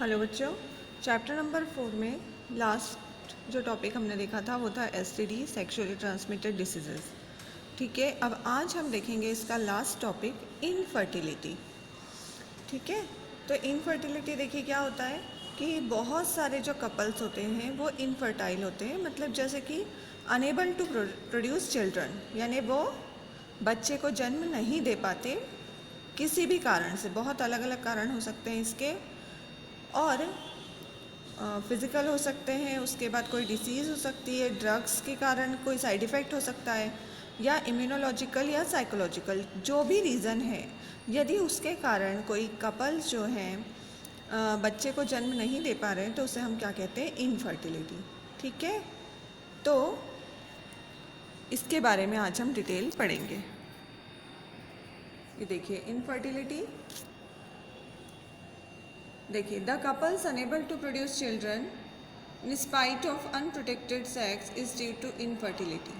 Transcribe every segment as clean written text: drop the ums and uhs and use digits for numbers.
Hello बच्चों, chapter number 4 में last जो टॉपिक हमने देखा था वो था एसटीडी, सेक्सुअली ट्रांसमिटेड डिसीजेस। ठीक है, अब आज हम देखेंगे इसका लास्ट टॉपिक इनफर्टिलिटी। ठीक है, तो इनफर्टिलिटी देखिए क्या होता है कि बहुत सारे जो कपल्स होते हैं वो इनफर्टाइल होते हैं, मतलब जैसे कि अनेबल टू प्रोड्यूस चिल्ड्रन, यानी वो बच्चे को जन्म नहीं दे पाते किसी भी कारण से। बहुत अलग अलग कारण हो सकते हैं इसके, और फिज़िकल हो सकते हैं, उसके बाद कोई डिसीज़ हो सकती है, ड्रग्स के कारण कोई साइड इफ़ेक्ट हो सकता है, या इम्यूनोलॉजिकल या साइकोलॉजिकल, जो भी रीज़न है, यदि उसके कारण कोई कपल्स जो हैं बच्चे को जन्म नहीं दे पा रहे हैं तो उसे हम क्या कहते हैं, इनफर्टिलिटी। ठीक है, तो इसके बारे में आज हम डिटेल पढ़ेंगे। ये देखिए इनफर्टिलिटी, देखिए the couples unable to produce children in spite of unprotected sex is due to infertility.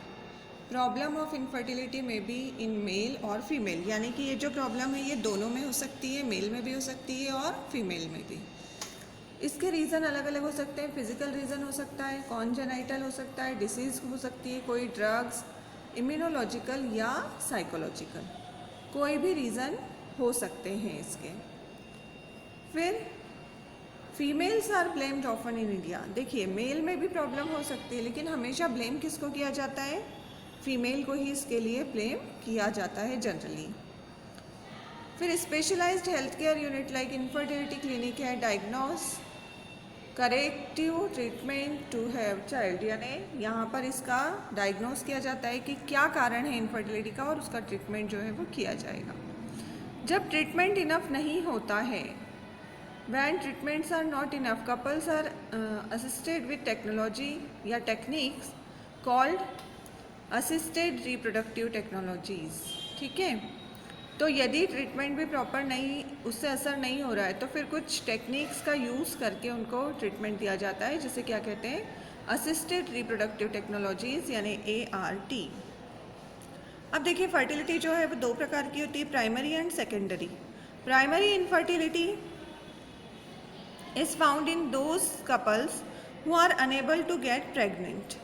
Problem of infertility may be in male और फीमेल, यानी कि ये जो प्रॉब्लम है ये दोनों में हो सकती है, मेल में भी हो सकती है और फीमेल में भी। इसके रीज़न अलग अलग हो सकते हैं। फिजिकल रीज़न हो सकता है, कॉन्जेनाइटल हो सकता है, डिसीज़ हो सकती है, कोई ड्रग्स, इम्यूनोलॉजिकल या साइकोलॉजिकल, कोई भी रीज़न हो सकते हैं इसके। फिर females are blamed often in India. देखिए मेल में भी प्रॉब्लम हो सकती है, लेकिन हमेशा ब्लेम किसको किया जाता है, फीमेल को ही इसके लिए ब्लेम किया जाता है जनरली। फिर specialized health care unit like infertility clinic है, diagnose, corrective treatment to have child, यानी यहाँ पर इसका डायग्नोस किया जाता है कि क्या कारण है इनफर्टिलिटी का और उसका ट्रीटमेंट जो है वो किया जाएगा। जब ट्रीटमेंट इनफ नहीं होता है, when treatments are not enough, couples are assisted with technology या techniques called assisted reproductive technologies। ठीक है, तो यदि ट्रीटमेंट भी प्रॉपर नहीं, उससे असर नहीं हो रहा है, तो फिर कुछ टेक्निक्स का यूज़ करके उनको ट्रीटमेंट दिया जाता है, जिसे क्या कहते हैं, असिस्टेड रिप्रोडक्टिव टेक्नोलॉजीज़, यानी ART। अब देखिए फर्टिलिटी जो है वो दो प्रकार की होती है, primary and secondary. Primary infertility is found in those couples who are unable to get pregnant।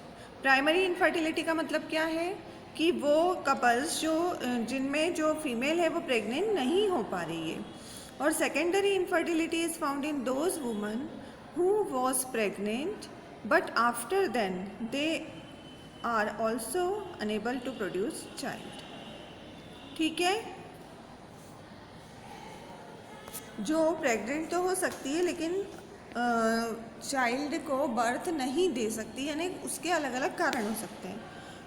Primary infertility का मतलब क्या है कि वो कपल्स जो जिनमें जो फीमेल है वो प्रेग्नेंट नहीं हो पा रही है। और secondary infertility is found in those women who was pregnant but after then they are also unable to produce child. ठीक है, जो प्रेग्नेंट तो हो सकती है लेकिन चाइल्ड को बर्थ नहीं दे सकती, यानी उसके अलग अलग कारण हो सकते हैं।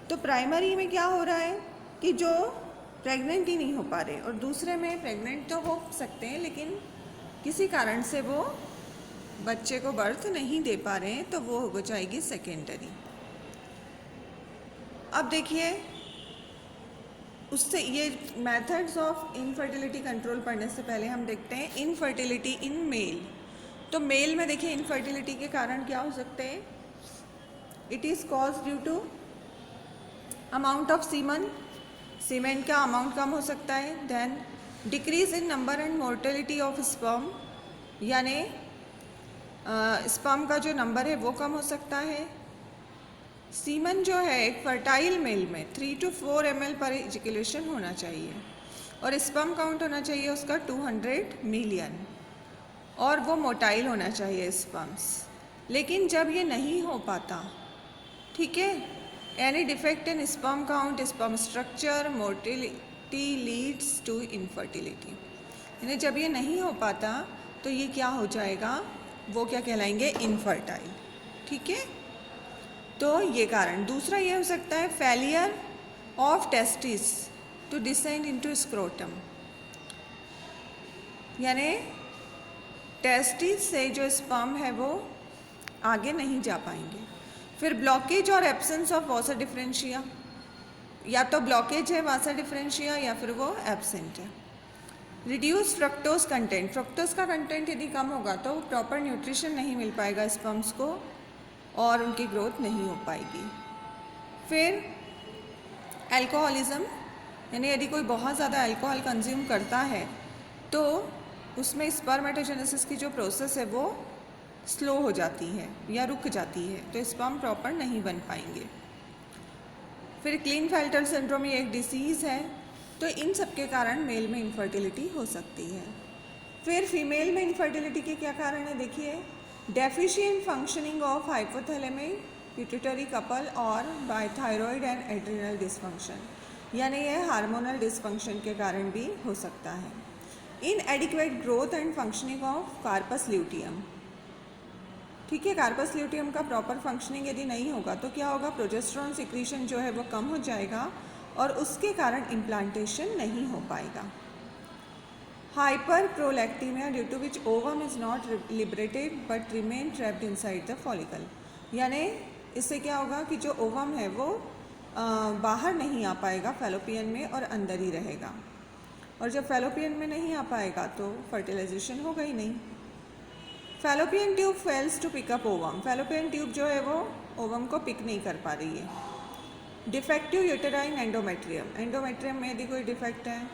तो प्राइमरी में क्या हो रहा है कि जो प्रेग्नेंट ही नहीं हो पा रहे, और दूसरे में प्रेग्नेंट तो हो सकते हैं लेकिन किसी कारण से वो बच्चे को बर्थ नहीं दे पा रहे हैं, तो वो हो जाएगी सेकेंडरी। अब देखिए उससे ये मेथड्स ऑफ इनफर्टिलिटी कंट्रोल पढ़ने से पहले हम देखते हैं इनफर्टिलिटी इन मेल। तो मेल में देखिए इनफर्टिलिटी के कारण क्या हो सकते हैं, it is cause due to amount of semen का अमाउंट कम हो सकता है, then decrease in number and mortality of sperm, यानी स्पर्म का जो नंबर है वो कम हो सकता है। सीमन जो है एक फर्टाइल मेल में 3 to 4 ml पर इजैकुलेशन होना चाहिए, और स्पर्म काउंट होना चाहिए उसका 200 मिलियन, और वो मोटाइल होना चाहिए स्पर्म्स। लेकिन जब ये नहीं हो पाता, ठीक है, any defect in sperm count, sperm structure, motility leads to infertility, यानी जब ये नहीं हो पाता तो ये क्या हो जाएगा, वो क्या कहलाएंगे, इनफर्टाइल। ठीक है, तो ये कारण। दूसरा ये हो सकता है failure of testis to descend into scrotum, यानी टेस्टिस से जो स्पर्म है वो आगे नहीं जा पाएंगे। फिर ब्लॉकेज और एब्सेंस ऑफ वासा डिफरेंशिया, या तो ब्लॉकेज है वासा डिफरेंशिया या फिर वो एब्सेंट है। रिड्यूस फ्रक्टोज कंटेंट, फ्रक्टोज का कंटेंट यदि कम होगा तो प्रॉपर न्यूट्रिशन नहीं मिल पाएगा स्पर्म्स को और उनकी ग्रोथ नहीं हो पाएगी। फिर अल्कोहलिज्म, यानी यदि कोई बहुत ज़्यादा अल्कोहल कंज्यूम करता है तो उसमें स्पर्मेटोजेनेसिस की जो प्रोसेस है वो स्लो हो जाती है या रुक जाती है, तो स्पर्म प्रॉपर नहीं बन पाएंगे। फिर क्लीनफेल्टर सिंड्रोम ये एक डिसीज़ है, तो इन सब के कारण मेल में इनफर्टिलिटी हो सकती है। फिर फीमेल में इनफर्टिलिटी के क्या कारण है, देखिए, deficient functioning of hypothalamic pituitary couple और by thyroid and adrenal dysfunction, यानी यह हार्मोनल डिसफंक्शन के कारण भी हो सकता है। Inadequate growth and functioning of corpus luteum, ठीक है, कार्पस ल्यूटियम का प्रॉपर फंक्शनिंग यदि नहीं होगा तो क्या होगा, प्रोजेस्टेरोन सिक्रीशन जो है वो कम हो जाएगा और उसके कारण इम्प्लांटेशन नहीं हो पाएगा। Hyperprolactinemia due to which ovum is not liberated but remain trapped inside the follicle, यानी इससे क्या होगा कि जो ओवम है वो बाहर नहीं आ पाएगा फैलोपियन में और अंदर ही रहेगा, और जब फैलोपियन में नहीं आ पाएगा तो फर्टिलाइजेशन होगा ही नहीं। Fallopian tube fails to pick up ovum, Fallopian tube जो है वो ओवम को पिक नहीं कर पा रही है। डिफेक्टिव यूटेराइन एंडोमेट्रियम, एंडोमेट्रियम में यदि कोई डिफेक्ट है,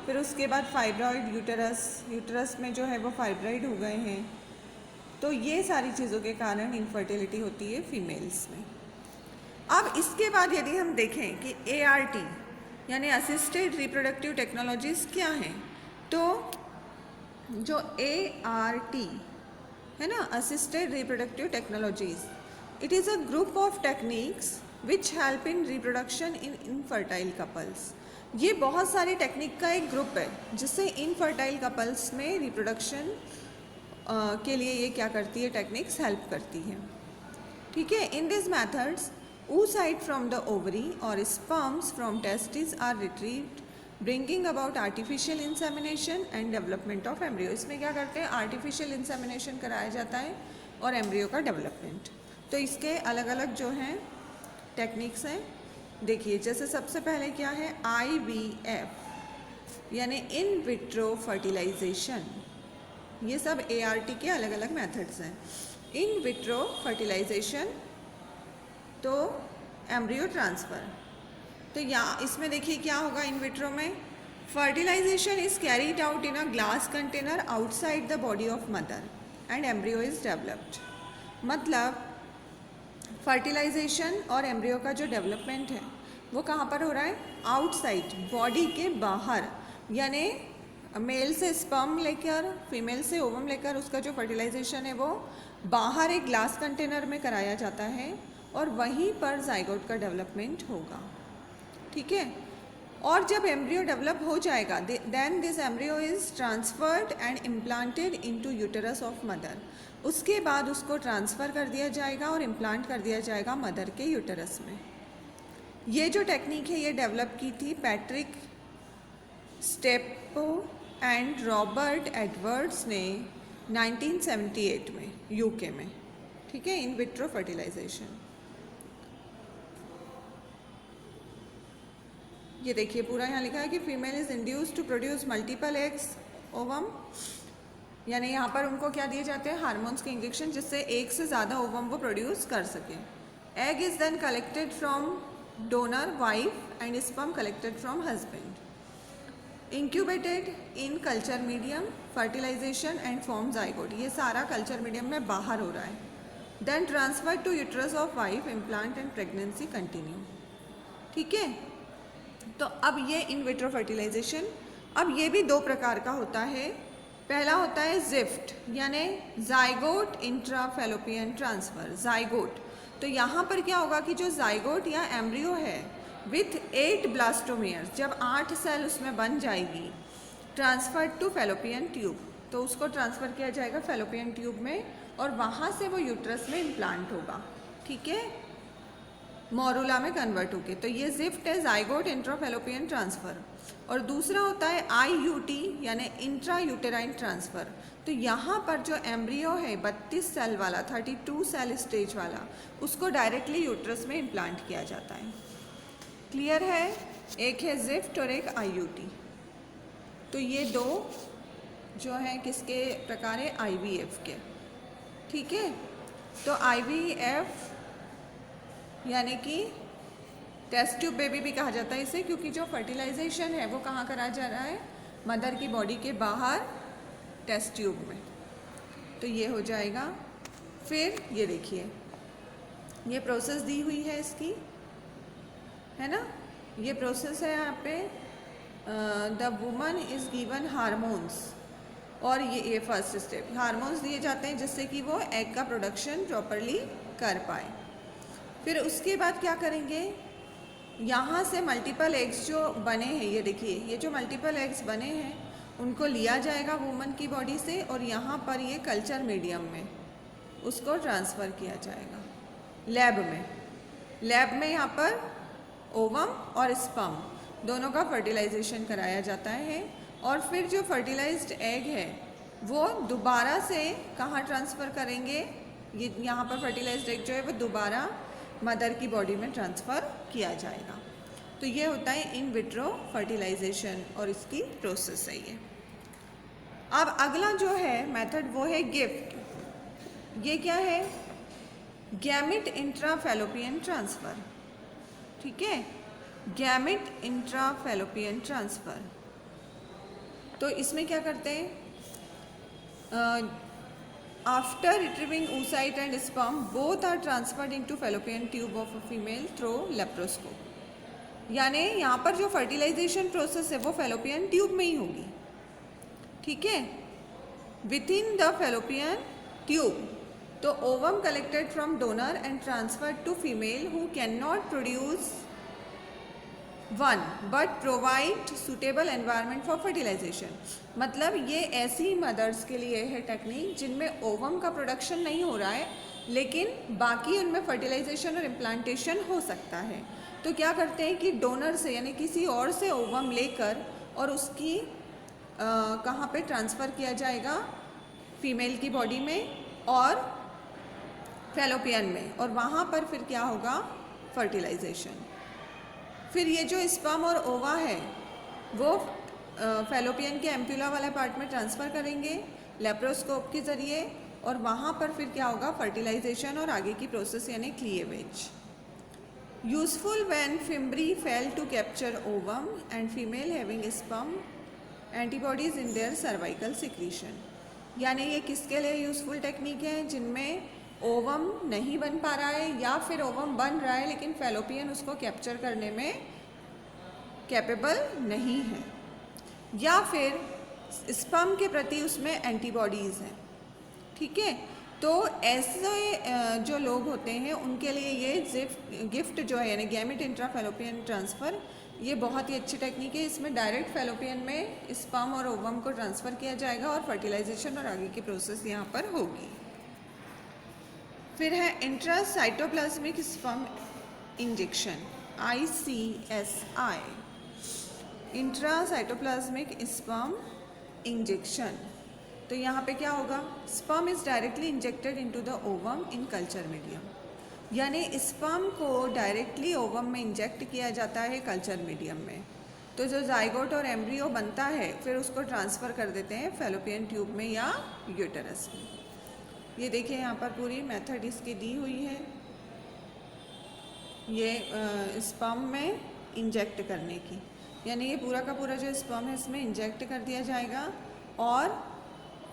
फिर उसके बाद फाइब्रॉइड यूटेरस, यूटेरस में जो है वो फाइब्रॉइड हो गए हैं, तो ये सारी चीज़ों के कारण इनफर्टिलिटी होती है फीमेल्स में। अब इसके बाद यदि हम देखें कि ART यानी असिस्टेड रिप्रोडक्टिव टेक्नोलॉजीज़ क्या हैं, तो जो ART है ना, assisted reproductive technologies, it is a group of techniques which help in reproduction in infertile couples. ये बहुत सारी टेक्निक का एक ग्रुप है जिससे इनफर्टाइल कपल्स में रिप्रोडक्शन के लिए ये क्या करती है, टेक्निक्स हेल्प करती है, ठीक है। In this methods oocyte from the ovary और sperms from testis are retrieved bringing about artificial insemination and development of embryo. इसमें क्या करते हैं, आर्टिफिशियल इंसेमिनेशन कराया जाता है और एम्ब्रियो का डेवलपमेंट। तो इसके अलग अलग जो हैं टेक्निक्स हैं, देखिए, जैसे सबसे पहले क्या है, IVF यानी इन विट्रो फर्टिलाइजेशन, ये सब ART के अलग अलग मेथड्स हैं। इन विट्रो फर्टिलाइजेशन तो एम्ब्रियो ट्रांसफ़र, तो यहाँ इसमें देखिए क्या होगा, इन विट्रो में fertilisation is carried out in a glass container outside the body of mother and embryo is developed. मतलब फर्टिलाइजेशन और एम्ब्रियो का जो डेवलपमेंट है वो कहाँ पर हो रहा है, आउटसाइड, बॉडी के बाहर, यानी मेल से स्पर्म लेकर फीमेल से ओवम लेकर उसका जो फर्टिलाइजेशन है वो बाहर एक ग्लास कंटेनर में कराया जाता है और वहीं पर जाइगोट का डेवलपमेंट होगा, ठीक है। और जब एम्ब्रियो डेवलप हो जाएगा, then this embryo is transferred and implanted into uterus of mother, उसके बाद उसको ट्रांसफ़र कर दिया जाएगा और इम्प्लांट कर दिया जाएगा मदर के यूटेरस में। ये जो टेक्निक है ये डेवलप की थी पैट्रिक स्टेपो एंड रॉबर्ट एडवर्ड्स ने 1978 में UK में, ठीक है, इन विट्रो फर्टिलाइजेशन। ये देखिए पूरा यहाँ लिखा है कि female is induced to produce multiple eggs ovum, यानी यहाँ पर उनको क्या दिए जाते हैं, हार्मोन्स के इंजेक्शन, जिससे एक से ज़्यादा ओवम वो प्रोड्यूस कर सकें। Egg is then collected from donor wife and sperm collected from husband, incubated in culture medium, fertilisation and form zygote, ये सारा कल्चर मीडियम में बाहर हो रहा है। Then transfer to uterus of wife, implant and pregnancy continue, ठीक है। तो अब ये इन विट्रो फर्टिलाइजेशन, अब ये भी दो प्रकार का होता है। पहला होता है जिफ्ट यानी zygote intra fallopian transfer, zygote. तो यहाँ पर क्या होगा कि जो जाइगोट या एम्ब्रियो है विथ 8 ब्लास्टोमियर्स, जब 8 सेल उसमें बन जाएगी, ट्रांसफर टू फैलोपियन ट्यूब, तो उसको ट्रांसफ़र किया जाएगा फैलोपियन ट्यूब में और वहाँ से वो यूट्रस में इम्प्लांट होगा, ठीक है, मोरुला में कन्वर्ट होके। तो ये जिफ्ट है, जाइगोट इंट्राफैलोपियन ट्रांसफ़र। और दूसरा होता है IUT यानी इंट्रा यूटेराइन ट्रांसफ़र। तो यहाँ पर जो एम्ब्रियो है 32 सेल वाला, 32 सेल स्टेज वाला, उसको डायरेक्टली यूट्रस में इम्प्लांट किया जाता है। क्लियर है, एक है जिफ्ट और एक IUT। तो ये दो जो है किसके प्रकार है, IVF के, ठीक है। तो IVF यानी कि टेस्ट ट्यूब बेबी भी कहा जाता है इसे, क्योंकि जो फर्टिलाइजेशन है वो कहाँ करा जा रहा है, मदर की बॉडी के बाहर टेस्ट ट्यूब में। तो ये हो जाएगा। फिर ये देखिए, ये प्रोसेस दी हुई है इसकी, है ना। ये प्रोसेस है यहाँ पे, the woman is given hormones, और ये फर्स्ट स्टेप, हार्मोन्स दिए जाते हैं जिससे कि वो एग का प्रोडक्शन प्रॉपरली कर पाए। फिर उसके बाद क्या करेंगे, यहाँ से मल्टीपल एग्स जो बने हैं, ये देखिए, ये जो मल्टीपल एग्स बने हैं उनको लिया जाएगा वुमन की बॉडी से, और यहाँ पर ये कल्चर मीडियम में उसको ट्रांसफ़र किया जाएगा लैब में। लैब में यहाँ पर ओवम और स्पर्म दोनों का फर्टिलाइजेशन कराया जाता है, और फिर जो फर्टिलाइज्ड एग है वो दोबारा से कहाँ ट्रांसफ़र करेंगे, ये यहाँ पर फर्टिलाइज्ड एग जो है वो दोबारा मदर की बॉडी में ट्रांसफ़र किया जाएगा। तो ये होता है इन विट्रो फर्टिलाइजेशन, और इसकी प्रोसेस है ये। अब अगला जो है मेथड वो है गिफ्ट। ये क्या है, गैमेट इंट्राफैलोपियन ट्रांसफ़र, ठीक है, गैमेट इंट्राफैलोपियन ट्रांसफ़र। तो इसमें क्या करते हैं, after retrieving oocyte and sperm both are transferred into Fallopian tube of a female through laparoscope. यानी यहाँ पर जो फर्टिलाइजेशन प्रोसेस है वो फैलोपियन ट्यूब में ही होगी, ठीक है, within the fallopian tube. तो ovum collected from donor and transferred to female who can not produce one but provide suitable environment for fertilization. मतलब ये ऐसी मदर्स के लिए है टेक्निक जिनमें ओवम का प्रोडक्शन नहीं हो रहा है, लेकिन बाकी उनमें फर्टिलाइजेशन और इम्प्लांटेशन हो सकता है। तो क्या करते हैं कि डोनर से, यानी किसी और से ओवम लेकर और उसकी कहाँ पे ट्रांसफ़र किया जाएगा, फीमेल की बॉडी में और फैलोपियन में, और वहाँ पर फिर क्या होगा, फर्टिलाइजेशन। फिर ये जो स्पर्म और ओवा है वो फैलोपियन के एम्प्यूला वाला पार्ट में ट्रांसफ़र करेंगे लेप्रोस्कोप के ज़रिए, और वहाँ पर फिर क्या होगा, फर्टिलाइजेशन और आगे की प्रोसेस यानी cleavage. Useful when fimbriae fail to capture ovum and female having sperm antibodies in their cervical secretion. यानी ये किसके लिए यूज़फुल टेक्निक है, जिनमें ओवम नहीं बन पा रहा है, या फिर ओवम बन रहा है लेकिन फैलोपियन उसको कैप्चर करने में कैपेबल नहीं है, या फिर स्पर्म के प्रति उसमें एंटीबॉडीज़ हैं, ठीक है। तो ऐसे जो लोग होते हैं उनके लिए ये गिफ्ट जो है, यानी गैमेट इंट्राफैलोपियन ट्रांसफ़र, ये बहुत ही अच्छी टेक्निक है। इसमें डायरेक्ट फैलोपियन में स्पर्म और ओवम को ट्रांसफ़र किया जाएगा और फर्टिलाइजेशन और आगे की प्रोसेस यहाँ पर होगी। फिर है intracytoplasmic sperm injection, ICSI, intracytoplasmic sperm injection. तो यहाँ पे क्या होगा, sperm is directly injected into the ovum in culture medium. यानी स्पर्म को डायरेक्टली ओवम में इंजेक्ट किया जाता है कल्चर मीडियम में। तो जो जाइगोट और एम्ब्रियो बनता है फिर उसको ट्रांसफ़र कर देते हैं फैलोपियन ट्यूब में या यूटेरस में। ये देखिए यहाँ पर पूरी मेथड इसकी दी हुई है, ये स्पर्म में इंजेक्ट करने की, यानी ये पूरा का पूरा जो स्पर्म है इसमें इंजेक्ट कर दिया जाएगा, और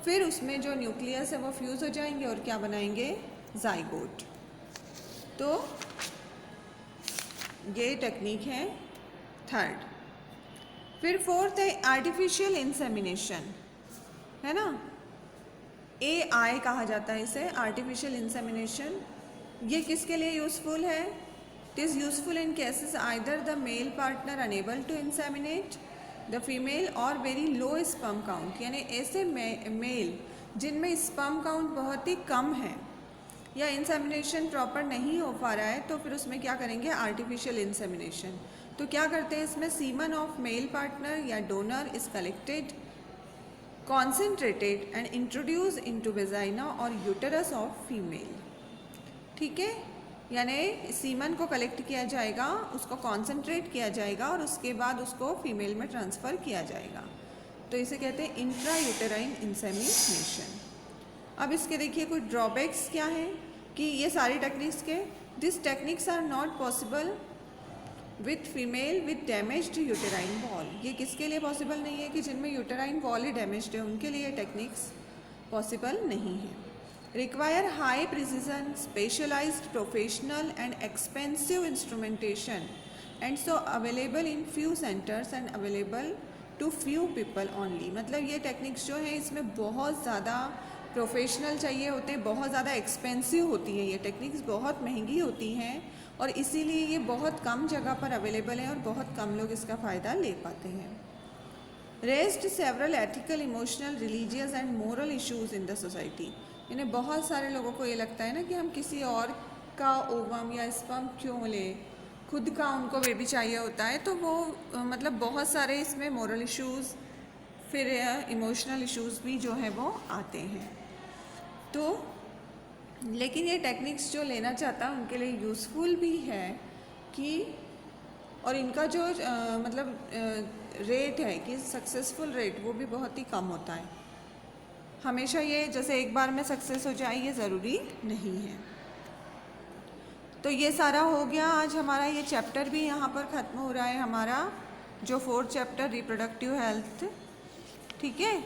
फिर उसमें जो न्यूक्लियस है वो फ्यूज़ हो जाएंगे और क्या बनाएंगे, जाइगोट। तो ये टेक्निक है थर्ड। फिर फोर्थ है आर्टिफिशियल इंसेमिनेशन, है ना, AI कहा जाता है इसे, आर्टिफिशियल इंसेमिनेशन। ये किसके लिए यूज़फुल है, it is useful in cases either the male partner unable to inseminate the female or very low sperm count, यानी ऐसे मेल जिनमें स्पर्म काउंट बहुत ही कम है या इंसेमिनेशन प्रॉपर नहीं हो पा रहा है, तो फिर उसमें क्या करेंगे, आर्टिफिशियल इंसेमिनेशन। तो क्या करते हैं, इसमें सीमन ऑफ मेल पार्टनर या donor is collected, concentrated and introduce into vagina और यूटेरस ऑफ फीमेल, ठीक है। यानी सीमन को कलेक्ट किया जाएगा, उसको कॉन्सेंट्रेट किया जाएगा और उसके बाद उसको फीमेल में ट्रांसफ़र किया जाएगा। तो इसे कहते हैं इंट्रा यूटेराइन इंसेमिनेशन। अब इसके देखिए कुछ ड्रॉबैक्स क्या हैं, कि ये सारी टेक्निक्स के, this techniques are not possible with female with damaged uterine wall. ये किसके लिए पॉसिबल नहीं है? कि जिनमें यूटेराइन वॉल ही डैमेज्ड है, उनके लिए टेक्निक्स पॉसिबल नहीं है। Require high precision, specialised, professional and expensive instrumentation and so available in few centres and available to few people only. मतलब ये टेक्निक्स जो है इसमें बहुत ज़्यादा प्रोफेशनल चाहिए होते हैं, बहुत ज़्यादा एक्सपेंसिव होती हैं, ये टेक्निक्स बहुत महंगी होती हैं और इसीलिए ये बहुत कम जगह पर अवेलेबल है और बहुत कम लोग इसका फ़ायदा ले पाते हैं। Raised several ethical, emotional, religious and moral issues in the society. इन्हें बहुत सारे लोगों को ये लगता है ना कि हम किसी और का ओवम या स्पर्म क्यों ले, खुद का उनको बेबी चाहिए होता है, तो वो मतलब बहुत सारे इसमें मोरल इश्यूज़ फिर इमोशनल इश्यूज़ भी जो है वो आते हैं। तो लेकिन ये टेक्निक्स जो लेना चाहता है उनके लिए यूज़फुल भी है कि, और इनका जो रेट है कि सक्सेसफुल रेट वो भी बहुत ही कम होता है। हमेशा ये जैसे एक बार में सक्सेस हो जाए ये ज़रूरी नहीं है। तो ये सारा हो गया आज हमारा, ये चैप्टर भी यहाँ पर ख़त्म हो रहा है हमारा जो 4th चैप्टर रिप्रोडक्टिव हेल्थ। ठीक है,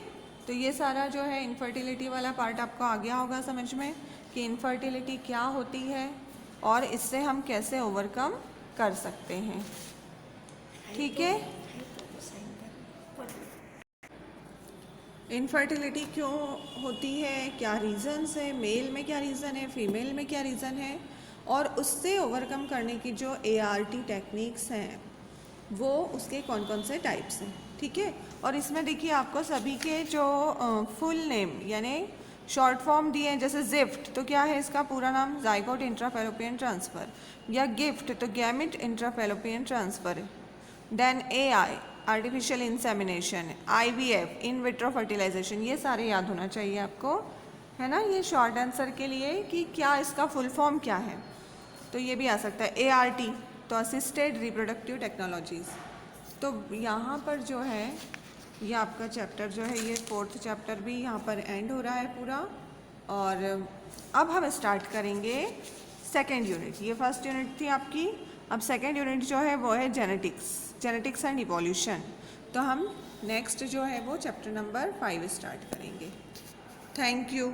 तो ये सारा जो है इनफर्टिलिटी वाला पार्ट आपको आ गया होगा समझ में कि इनफर्टिलिटी क्या होती है और इससे हम कैसे ओवरकम कर सकते हैं। ठीक है, इनफर्टिलिटी क्यों होती है, क्या रीज़न्स है, मेल में क्या रीज़न है, फीमेल में क्या रीज़न है, और उससे ओवरकम करने की जो ART टेक्निक्स हैं वो उसके कौन कौन से टाइप्स हैं। ठीक है, और इसमें देखिए आपको सभी के जो फुल नेम यानी शॉर्ट फॉर्म दिए हैं, जैसे जिफ्ट तो क्या है इसका पूरा नाम, जाइगोट इंट्राफैलोपियन ट्रांसफ़र, या गिफ्ट तो gamete intrafallopian transfer, then AI artificial insemination, IVF in vitro fertilization, ये सारे याद होना चाहिए आपको, है ना। ये शॉर्ट आंसर के लिए कि क्या इसका फुल फॉर्म क्या है, तो ये भी आ सकता है। ART तो असिस्टेड रिप्रोडक्टिव टेक्नोलॉजीज़। तो यहाँ पर जो है ये आपका चैप्टर जो है ये 4th चैप्टर भी यहाँ पर एंड हो रहा है पूरा, और अब हम स्टार्ट करेंगे 2nd यूनिट। ये 1st यूनिट थी आपकी, अब 2nd यूनिट जो है वो है जेनेटिक्स एंड इवोल्यूशन। तो हम नेक्स्ट जो है वो चैप्टर नंबर 5 स्टार्ट करेंगे। Thank you.